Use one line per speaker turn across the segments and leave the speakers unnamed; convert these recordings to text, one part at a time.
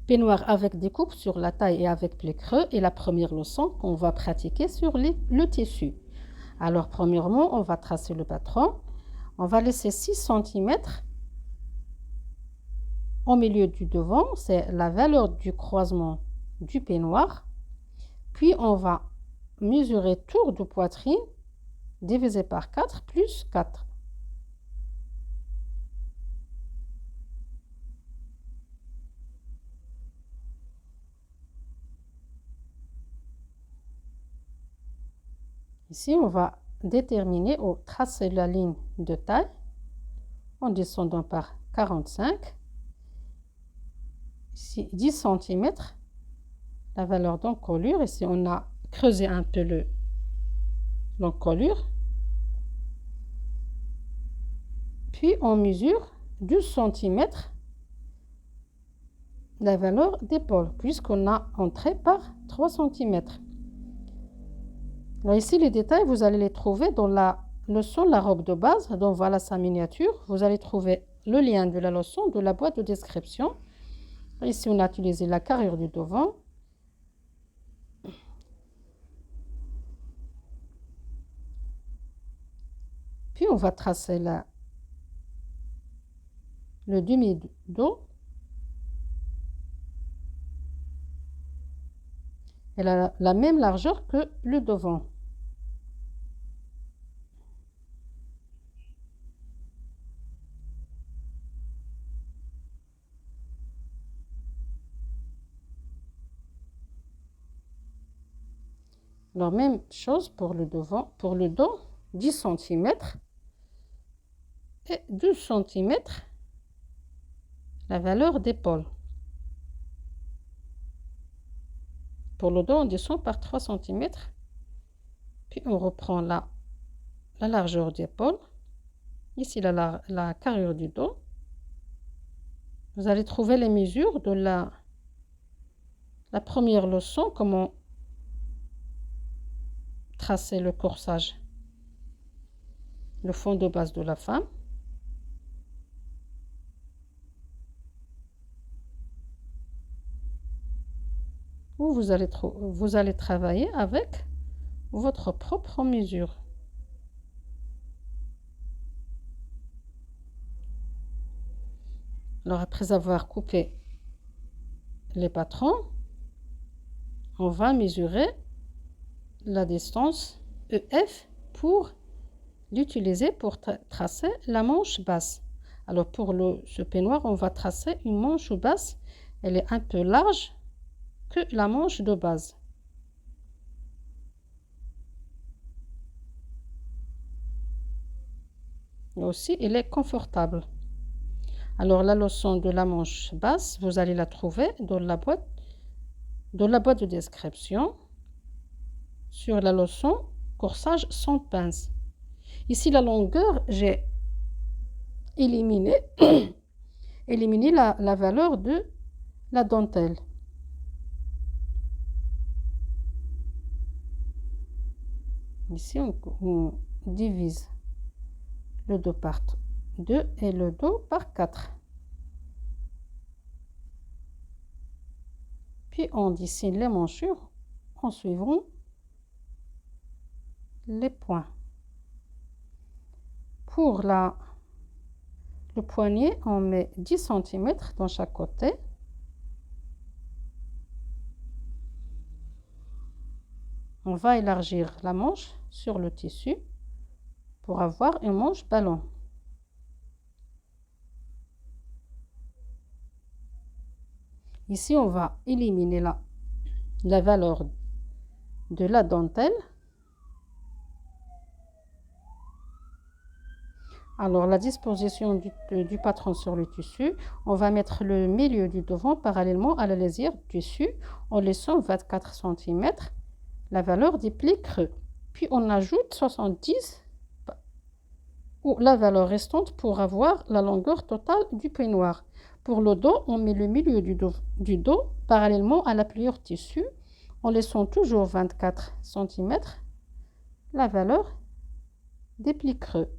peignoir avec découpe sur la taille et avec pli creux est la première leçon qu'on va pratiquer sur le tissu. Alors, premièrement, on va tracer le patron. On va laisser 6 cm au milieu du devant, c'est la valeur du croisement du peignoir. Puis, on va mesurer tour de poitrine divisé par 4 plus 4. Ici, on va déterminer ou tracer la ligne de taille en descendant par 45. Ici, 10 cm, la valeur d'encolure. Ici, on a creusé un peu l'encolure. Puis, on mesure 12 cm la valeur d'épaule, puisqu'on a entré par 3 cm. Alors ici, les détails, vous allez les trouver dans la leçon La robe de base, dont voilà sa miniature. Vous allez trouver le lien de la leçon de la boîte de description. Ici, on a utilisé la carrure du devant. Puis, on va tracer le demi-dos. Elle a la même largeur que le devant. Alors, même chose pour le devant, pour le dos, 10 cm et 12 cm la valeur d'épaule. Pour le dos, on descend par 3 cm. Puis, on reprend la largeur d'épaule. Ici, la carrure du dos. Vous allez trouver les mesures de la première leçon, comment tracer le corsage, le fond de base de la femme. Où vous allez travailler avec votre propre mesure. Alors, après avoir coupé les patrons, on va mesurer la distance EF pour l'utiliser pour tracer la manche basse. Alors, pour ce peignoir, on va tracer une manche basse. Elle est un peu large que la manche de base. Et aussi, il est confortable. Alors, la leçon de la manche basse, vous allez la trouver dans la boîte de description sur la leçon corsage sans pince. Ici, la longueur, j'ai éliminé la valeur de la dentelle. Ici, on divise le dos par 2 et le dos par 4. Puis, on dessine les manchures en suivant les points. Pour le poignet, on met 10 cm dans chaque côté. On va élargir la manche sur le tissu pour avoir une manche ballon. Ici, on va éliminer la valeur de la dentelle. Alors, la disposition du patron sur le tissu, on va mettre le milieu du devant parallèlement à la lisière du tissu en laissant 24 cm la valeur des plis creux. Puis, on ajoute 70 ou la valeur restante pour avoir la longueur totale du peignoir. Pour le dos, on met le milieu du dos parallèlement à la pliure tissu en laissant toujours 24 cm la valeur des plis creux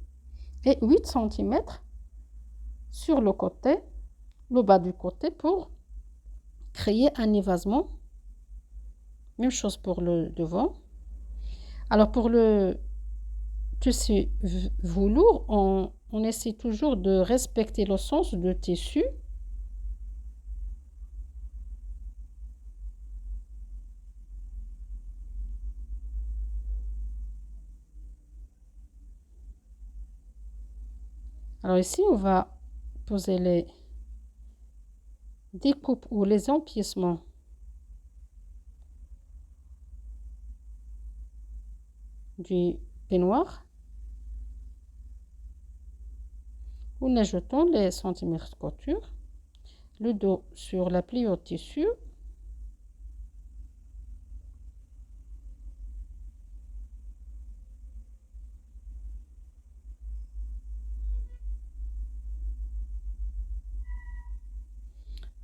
et 8 cm sur le côté, le bas du côté pour créer un évasement. Même chose pour le devant. Alors pour le tissu velours, on essaie toujours de respecter le sens du tissu. Alors ici, on va poser les découpes ou les empiècements du peignoir en ajoutant les centimètres de couture, le dos sur la plie au tissu.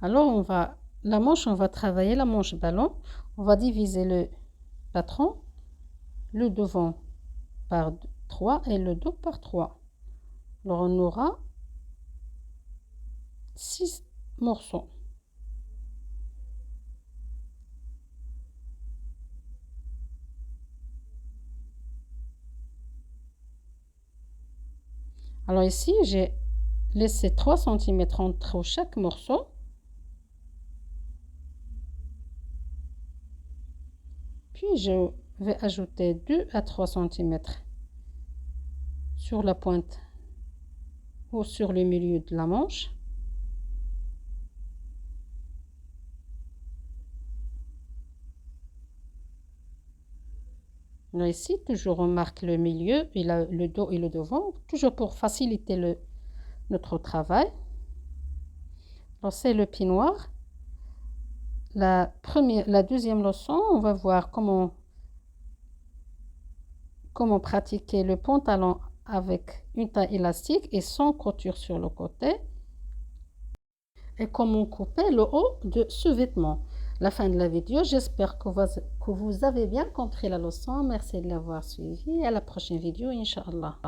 Alors on va travailler la manche ballon. On va diviser le patron, le devant par 3 et le dos par 3. Alors on aura 6 morceaux. Alors ici, j'ai laissé 3 cm entre chaque morceau. Puis je vais ajouter 2 à 3 cm sur la pointe ou sur le milieu de la manche. Là, ici, toujours on marque le milieu et le dos et le devant, toujours pour faciliter notre travail. Alors c'est le peignoir. La deuxième leçon, on va voir comment pratiquer le pantalon avec une taille élastique et sans couture sur le côté, et comment couper le haut de ce vêtement. La fin de la vidéo, j'espère que vous avez bien compris la leçon. Merci de l'avoir suivi. À la prochaine vidéo, Inch'Allah.